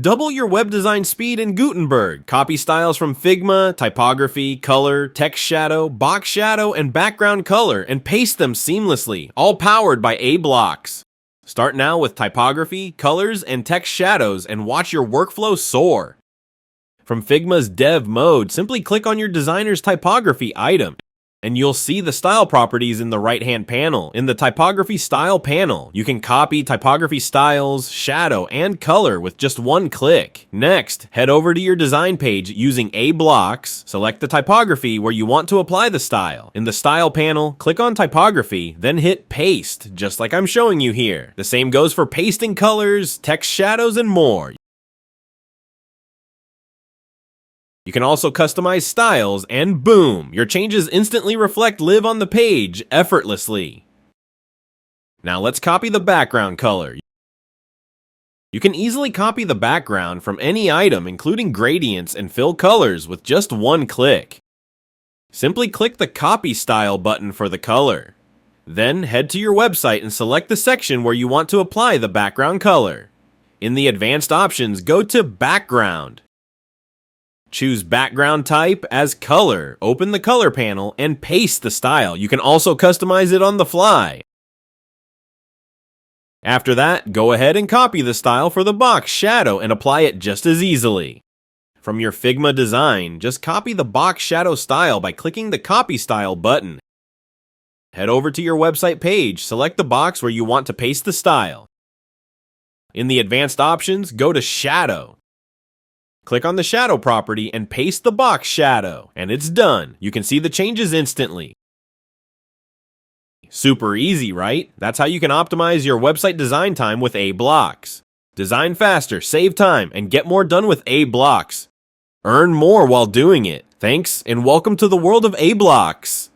Double your web design speed in Gutenberg. Copy styles from Figma, Typography, Color, Text Shadow, Box Shadow, and Background Color and paste them seamlessly, all powered by aBlocks. Start now with Typography, Colors, and Text Shadows and watch your workflow soar. From Figma's Dev mode, simply click on your designer's typography item, and you'll see the style properties in the right-hand panel. In the Typography Style panel, you can copy typography styles, shadow, and color with just one click. Next, head over to your design page using aBlocks, select the typography where you want to apply the style. In the Style panel, click on Typography, then hit Paste, just like I'm showing you here. The same goes for pasting colors, text shadows, and more. You can also customize styles, and boom, your changes instantly live on the page effortlessly. Now let's copy the background color. You can easily copy the background from any item, including gradients, and fill colors with just one click. Simply click the Copy Style button for the color. Then head to your website and select the section where you want to apply the background color. In the advanced options, go to Background. Choose background type as color, open the color panel, and paste the style. You can also customize it on the fly. After that, go ahead and copy the style for the box shadow and apply it just as easily. From your Figma design, just copy the box shadow style by clicking the Copy Style button. Head over to your website page, select the box where you want to paste the style. In the advanced options, go to Shadow. Click on the shadow property and paste the box shadow, and it's done. You can see the changes instantly. Super easy, right? That's how you can optimize your website design time with aBlocks. Design faster, save time, and get more done with aBlocks. Earn more while doing it. Thanks, and welcome to the world of aBlocks.